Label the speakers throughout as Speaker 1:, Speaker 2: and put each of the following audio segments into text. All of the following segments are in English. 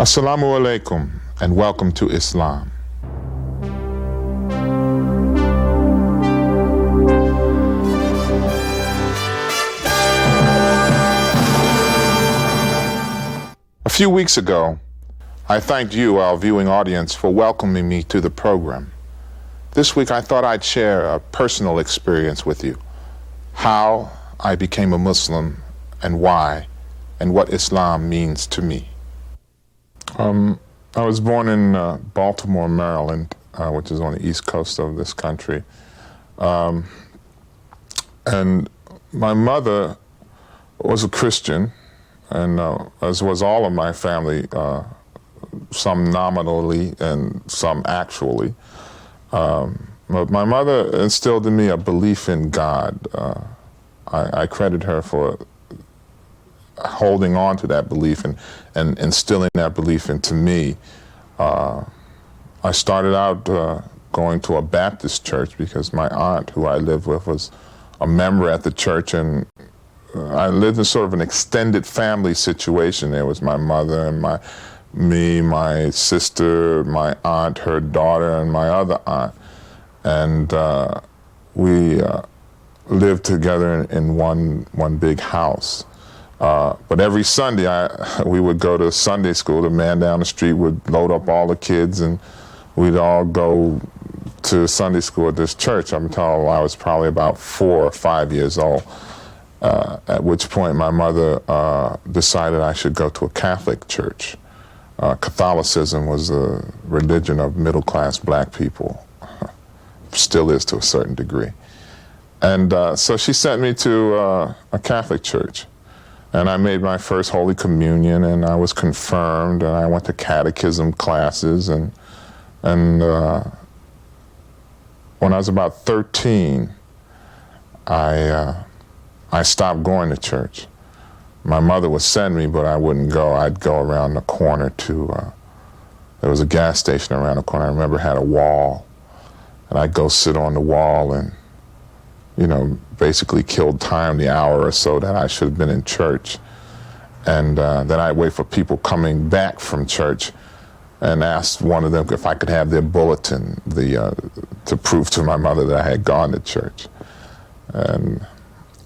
Speaker 1: Assalamu alaikum and welcome to Islam. A few weeks ago, I thanked you, our viewing audience, for welcoming me to the program. This week I thought I'd share a personal experience with you, how I became a Muslim and why, and what Islam means to me. I was born in Baltimore, Maryland, which is on the east coast of this country. And my mother was a Christian, and as was all of my family, some nominally and some actually. But my mother instilled in me a belief in God. I credit her for holding on to that belief and instilling that belief into me. I started out going to a Baptist church because my aunt, who I lived with, was a member at the church, and I lived in sort of an extended family situation. There was my mother and me, my sister, my aunt, her daughter, and my other aunt. And we lived together in one big house. But every Sunday, we would go to Sunday school. The man down the street would load up all the kids, and we'd all go to Sunday school at this church until I was probably about 4 or 5 years old, at which point my mother decided I should go to a Catholic church. Catholicism was a religion of middle-class black people, still is to a certain degree. And so she sent me to a Catholic church. And I made my first Holy Communion, and I was confirmed, and I went to catechism classes, and when I was about 13, I stopped going to church. My mother would send me, but I wouldn't go. I'd go around the corner to, there was a gas station around the corner. I remember it had a wall, and I'd go sit on the wall and, you know, basically killed time the hour or so that I should have been in church. And then I'd wait for people coming back from church and ask one of them if I could have their bulletin to prove to my mother that I had gone to church. And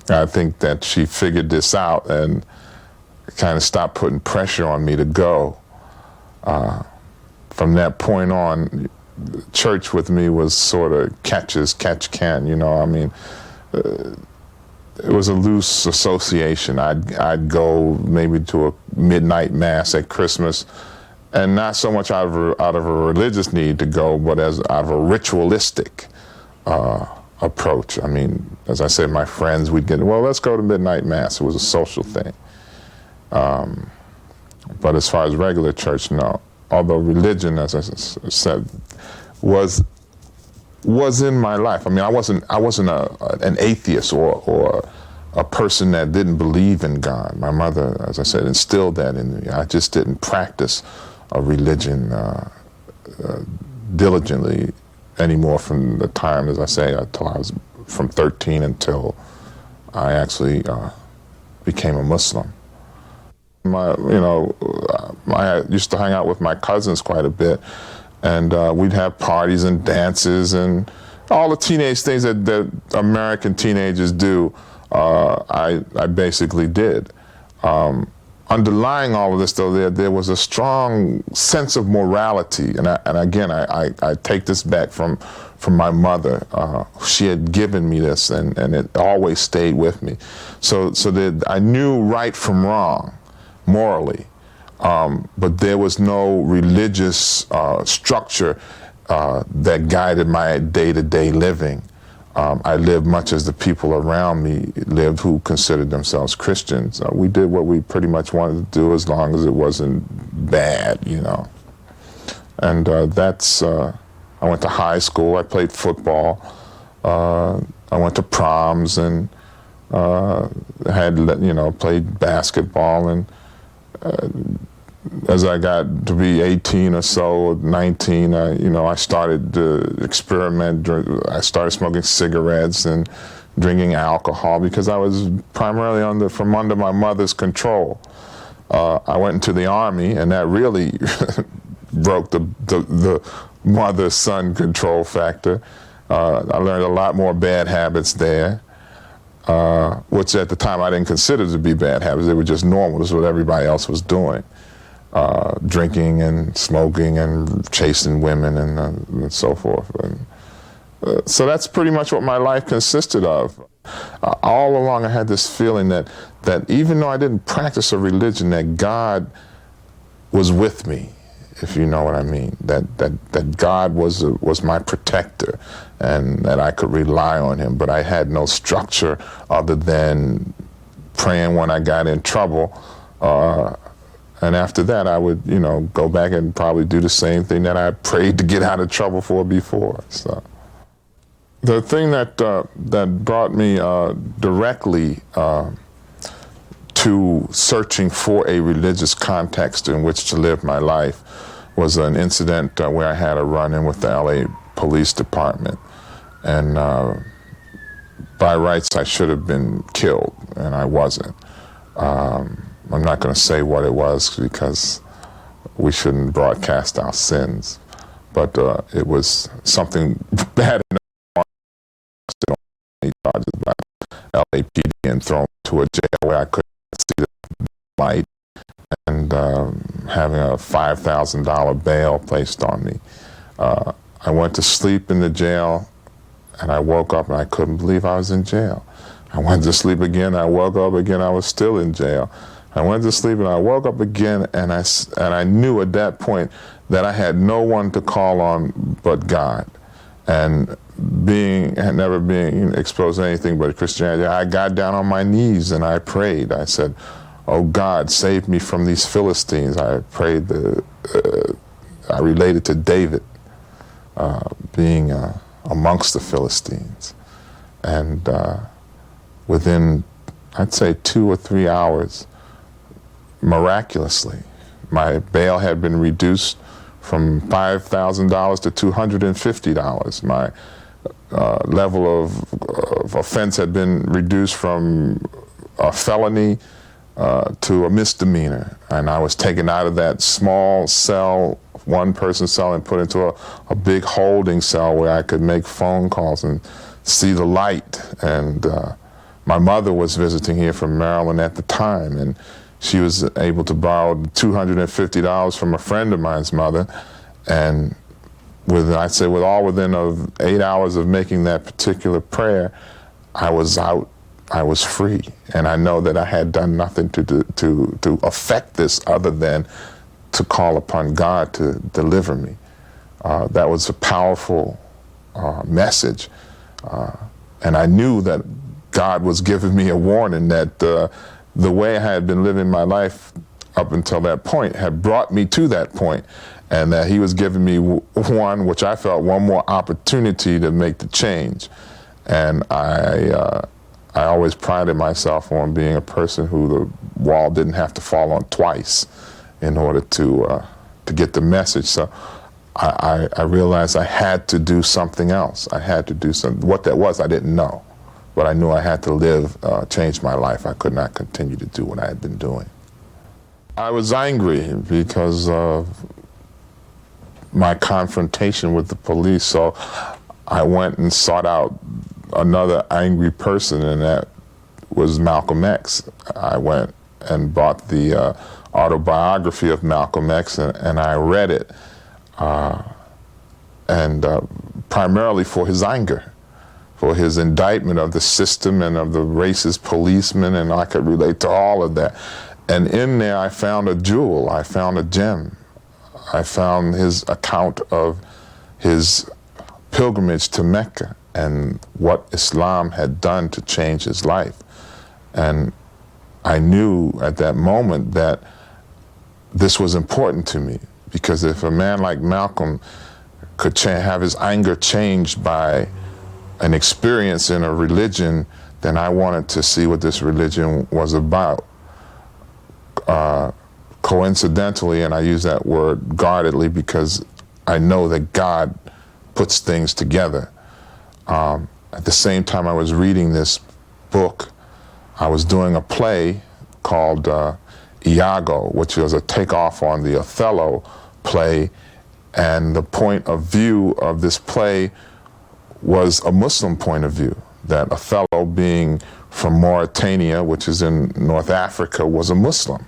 Speaker 1: I think that she figured this out and kind of stopped putting pressure on me to go. From that point on, church with me was sort of catch can, you know. I mean, it was a loose association. I'd go maybe to a midnight mass at Christmas, and not so much out of a religious need to go, but out of a ritualistic approach. I mean, as I said, my friends, we'd get, well, let's go to midnight mass. It was a social thing. But as far as regular church, no. Although religion, as I said, was in my life. I mean, I wasn't an atheist or a person that didn't believe in God. My mother, as I said, instilled that in me. I just didn't practice a religion diligently anymore from the time, as I say, until I was from 13 until I actually became a Muslim. I used to hang out with my cousins quite a bit, and we'd have parties and dances and all the teenage things that American teenagers do. I basically did. Underlying all of this, though, there was a strong sense of morality, and again, I take this back from my mother. She had given me this, and it always stayed with me. So that I knew right from wrong, morally, but there was no religious structure that guided my day-to-day living. I lived much as the people around me lived who considered themselves Christians. We did what we pretty much wanted to do as long as it wasn't bad, you know. And I went to high school, I played football, I went to proms and played basketball, and as I got to be 18 or so, 19, I started to experiment. I started smoking cigarettes and drinking alcohol because I was primarily from under my mother's control. I went into the Army, and that really broke the mother-son control factor. I learned a lot more bad habits there, which at the time I didn't consider to be bad habits. They were just normal. This is what everybody else was doing. Drinking and smoking and chasing women and so forth. And, so that's pretty much what my life consisted of. All along I had this feeling that even though I didn't practice a religion, that God was with me, if you know what I mean. That God was my protector, and that I could rely on him. But I had no structure other than praying when I got in trouble. And after that, I would, go back and probably do the same thing that I prayed to get out of trouble for before. So, the thing that brought me directly to searching for a religious context in which to live my life was an incident where I had a run-in with the LA Police Department, and by rights I should have been killed, and I wasn't. I'm not going to say what it was because we shouldn't broadcast our sins, but it was something bad enough charges by LAPD and thrown to a jail where I couldn't see the light, and having a $5,000 bail placed on me. I went to sleep in the jail, and I woke up and I couldn't believe I was in jail. I went to sleep again, I woke up again, I was still in jail. I went to sleep and I woke up again, and I knew at that point that I had no one to call on but God. And never being exposed to anything but Christianity, I got down on my knees and I prayed. I said, "Oh God, save me from these Philistines." I prayed. I related to David being amongst the Philistines, and within, I'd say, 2 or 3 hours, miraculously, my bail had been reduced from $5,000 to $250. My level of offense had been reduced from a felony to a misdemeanor, and I was taken out of that small cell, one-person cell, and put into a big holding cell where I could make phone calls and see the light. And my mother was visiting here from Maryland at the time, and she was able to borrow $250 from a friend of mine's mother, and I'd say all within 8 hours of making that particular prayer, I was out, I was free, and I know that I had done nothing to affect this other than to call upon God to deliver me. That was a powerful message, and I knew that God was giving me a warning that the way I had been living my life up until that point had brought me to that point, and that he was giving me one more opportunity to make the change. And I always prided myself on being a person who the wall didn't have to fall on twice in order to get the message. So I realized I had to do something else. I had to do something. What that was, I didn't know. But I knew I had to live, change my life. I could not continue to do what I had been doing. I was angry because of my confrontation with the police, so I went and sought out another angry person, and that was Malcolm X. I went and bought the autobiography of Malcolm X, and I read it, primarily for his anger, for his indictment of the system and of the racist policemen, and I could relate to all of that. And in there I found a jewel, I found a gem. I found his account of his pilgrimage to Mecca and what Islam had done to change his life. And I knew at that moment that this was important to me, because if a man like Malcolm could have his anger changed by an experience in a religion, then I wanted to see what this religion was about. Coincidentally, and I use that word guardedly because I know that God puts things together. At the same time I was reading this book, I was doing a play called Iago, which was a takeoff on the Othello play, and the point of view of this play was a Muslim point of view, that Othello, being from Mauritania, which is in North Africa, was a Muslim.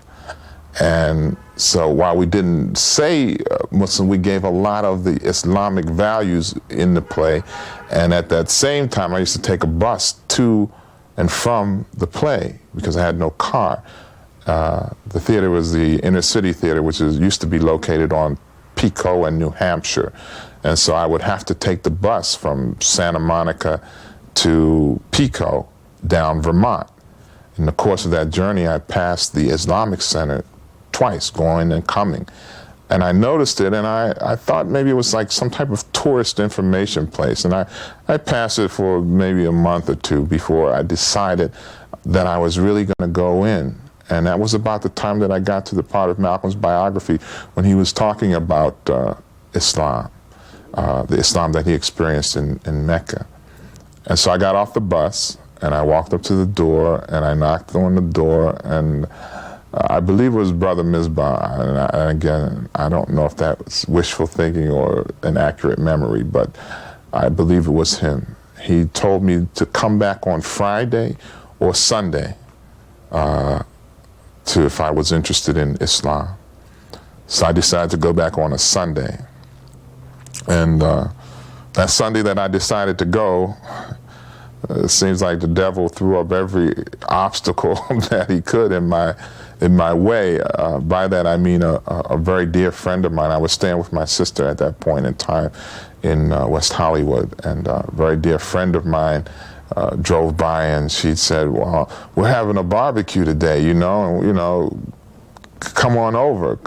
Speaker 1: And so while we didn't say Muslim, we gave a lot of the Islamic values in the play. And at that same time, I used to take a bus to and from the play because I had no car. The theater was the Inner City Theater, which used to be located on Pico and New Hampshire. And so I would have to take the bus from Santa Monica to Pico down Vermont. In the course of that journey, I passed the Islamic Center twice, going and coming. And I noticed it, and I thought maybe it was like some type of tourist information place. And I passed it for maybe a month or two before I decided that I was really going to go in. And that was about the time that I got to the part of Malcolm's biography when he was talking about Islam, the Islam that he experienced in Mecca. And so I got off the bus, and I walked up to the door, and I knocked on the door, and I believe it was Brother Misbah. And again, I don't know if that was wishful thinking or an accurate memory, but I believe it was him. He told me to come back on Friday or Sunday if I was interested in Islam. So I decided to go back on a Sunday. And that Sunday that I decided to go, it seems like the devil threw up every obstacle that he could in my way. By that I mean a very dear friend of mine. I was staying with my sister at that point in time in West Hollywood, and a very dear friend of mine drove by, and she said, "Well, we're having a barbecue today, come on over."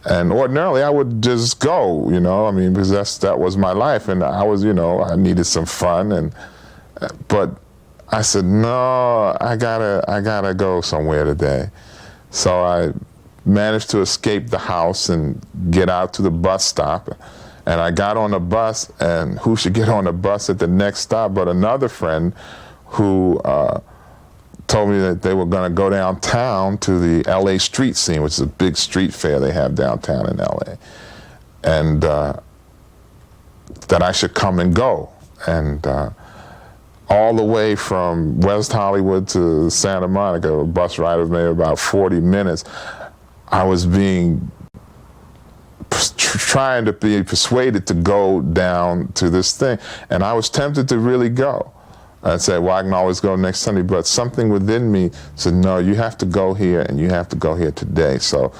Speaker 1: And ordinarily I would just go, I mean, because that was my life, and I was, I needed some fun, but I said, no, I gotta go somewhere today. So I managed to escape the house and get out to the bus stop. And I got on the bus, and who should get on the bus at the next stop but another friend who told me that they were going to go downtown to the LA street scene, which is a big street fair they have downtown in LA. And that I should come and go. And all the way from West Hollywood to Santa Monica, a bus ride was maybe about 40 minutes. I was trying to be persuaded to go down to this thing. And I was tempted to really go. I'd say, well, I can always go next Sunday, but something within me said, no, you have to go here, and you have to go here today. So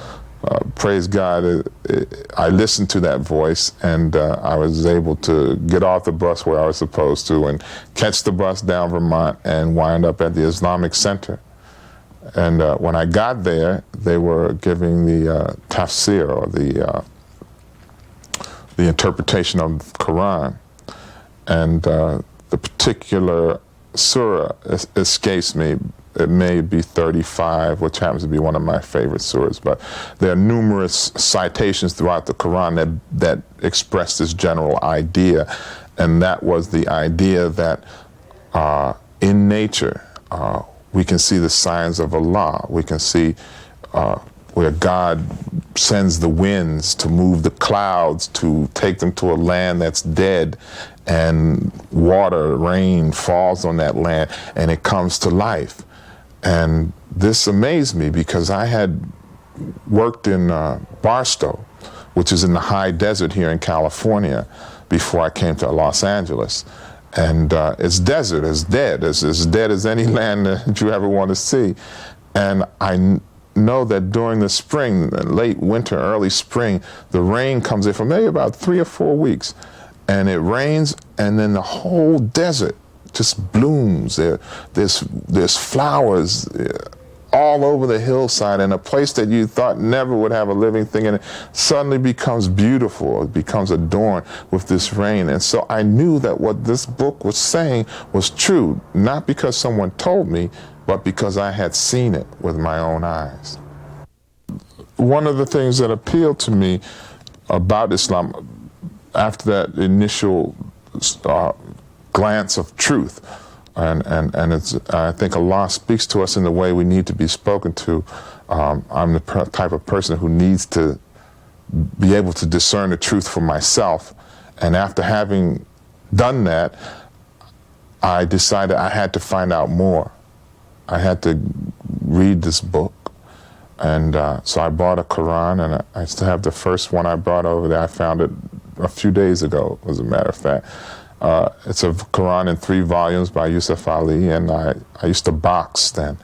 Speaker 1: praise God, I listened to that voice, and I was able to get off the bus where I was supposed to and catch the bus down Vermont and wind up at the Islamic Center. And when I got there, they were giving the tafsir, or the interpretation of the Quran. And the particular surah escapes me. It may be 35, which happens to be one of my favorite surahs, but there are numerous citations throughout the Quran that express this general idea, and that was the idea that in nature we can see the signs of Allah. We can see where God sends the winds to move the clouds, to take them to a land that's dead, and water, rain falls on that land, and it comes to life. And this amazed me because I had worked in Barstow, which is in the high desert here in California, before I came to Los Angeles. And it's desert, it's dead, it's as dead as any land that you ever want to see. And I know that during the spring, late winter, early spring, the rain comes in for maybe about 3 or 4 weeks. And it rains, and then the whole desert just blooms. There's flowers all over the hillside, and a place that you thought never would have a living thing in it suddenly becomes beautiful. It becomes adorned with this rain. And so I knew that what this book was saying was true, not because someone told me, but because I had seen it with my own eyes. One of the things that appealed to me about Islam after that initial glance of truth, and it's, I think Allah speaks to us in the way we need to be spoken to. I'm the type of person who needs to be able to discern the truth for myself. And after having done that, I decided I had to find out more. I had to read this book. And so I bought a Quran, and I still have the first one I brought over there. I found it a few days ago, as a matter of fact. It's a Quran in 3 volumes by Yusuf Ali, and I used to box then.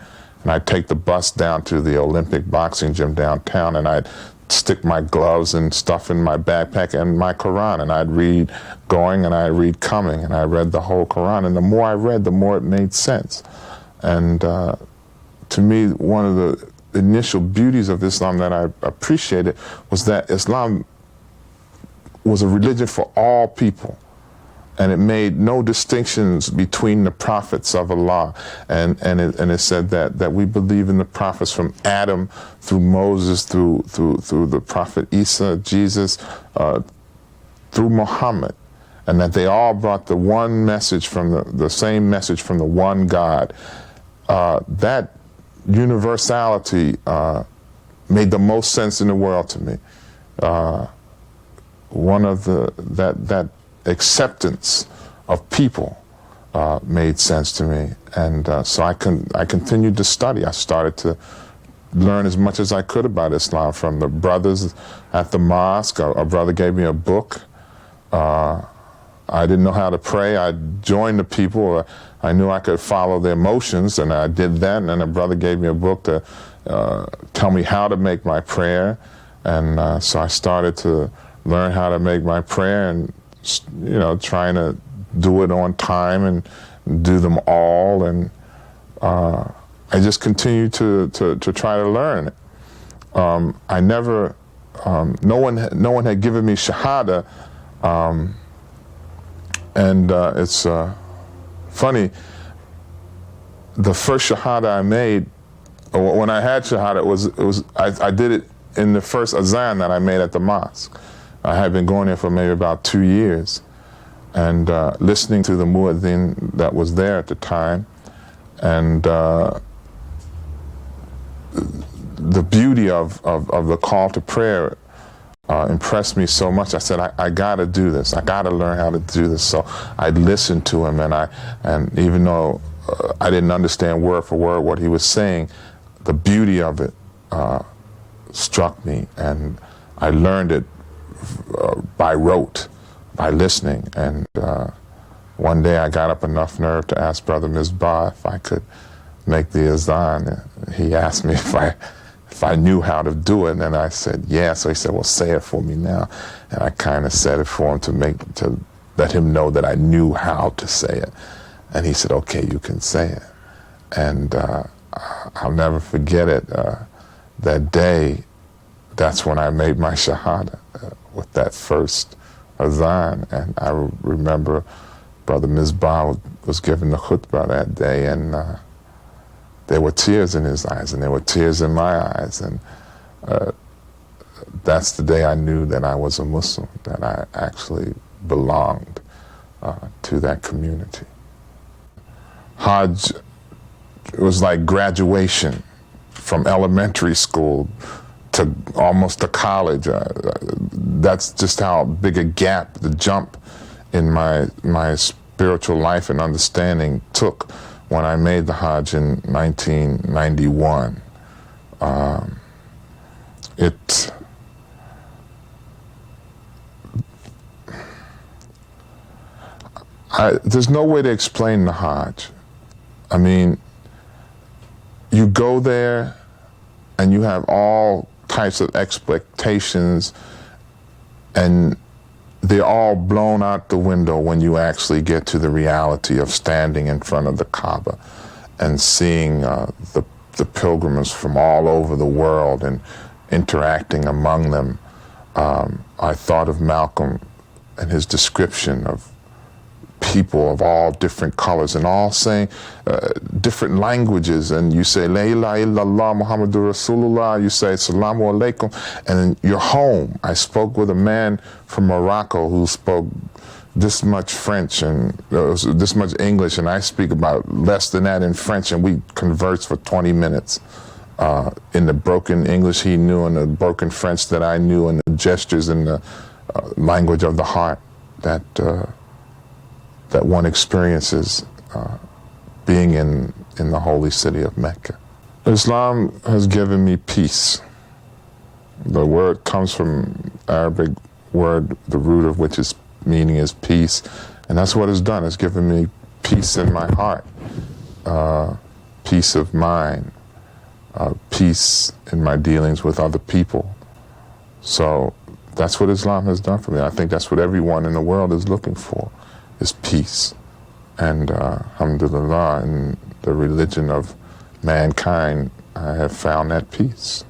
Speaker 1: And I'd take the bus down to the Olympic boxing gym downtown, and I'd stick my gloves and stuff in my backpack and my Quran, and I'd read going and I'd read coming, and I read the whole Quran. And the more I read, the more it made sense. And to me, one of the initial beauties of Islam that I appreciated was that Islam was a religion for all people. And it made no distinctions between the prophets of Allah. And it said that we believe in the prophets from Adam through Moses, through the prophet Isa, Jesus, through Muhammad. And that they all brought the one message from the same message from the one God. That universality made the most sense in the world to me. One of that acceptance of people made sense to me, and so I continued to study. I started to learn as much as I could about Islam from the brothers at the mosque. A brother gave me a book. I didn't know how to pray. I joined the people. I knew I could follow their motions, and I did that. And then a brother gave me a book to tell me how to make my prayer, and so I started to learn how to make my prayer, and trying to do it on time and do them all, and I just continued to try to learn it. I never, no one had given me Shahada, and it's funny. The first Shahada I made, when I had Shahada, I did it in the first azan that I made at the mosque. I had been going there for maybe about 2 years, and listening to the muezzin that was there at the time, and the beauty of the call to prayer impressed me so much. I said, I got to do this. I got to learn how to do this. So I listened to him, and even though I didn't understand word for word what he was saying, the beauty of it struck me, and I learned it by rote, by listening. And one day I got up enough nerve to ask Brother Misbah if I could make the azan. He asked me if I knew how to do it, and I said yeah. So he said, well, say it for me now. And I kind of said it for him to let him know that I knew how to say it. And he said, okay, you can say it. And I'll never forget it. That day, that's when I made my Shahada, with that first azan. And I remember Brother Misbah was giving the khutbah that day, and there were tears in his eyes, and there were tears in my eyes. And that's the day I knew that I was a Muslim, that I actually belonged to that community. Hajj was like graduation from elementary school to almost to college. That's just how big a gap, the jump in my spiritual life and understanding took when I made the Hajj in 1991. There's no way to explain the Hajj. I mean, you go there and you have all types of expectations, and they're all blown out the window when you actually get to the reality of standing in front of the Kaaba and seeing the pilgrims from all over the world and interacting among them. I thought of Malcolm and his description of people of all different colors and all saying different languages, and you say La ilaha illallah Muhammadur Rasulullah, you say Assalamu alaikum, and then you're home. I spoke with a man from Morocco who spoke this much French and this much English, and I speak about less than that in French, and we converse for 20 minutes. in the broken English he knew and the broken French that I knew and the gestures and the language of the heart that that one experiences being in the holy city of Mecca. Islam has given me peace. The word comes from Arabic word, the root of which is meaning is peace, and that's what it's done. It's given me peace in my heart, peace of mind, peace in my dealings with other people. So that's what Islam has done for me. I think that's what everyone in the world is looking for, is peace. And alhamdulillah, in the religion of mankind, I have found that peace.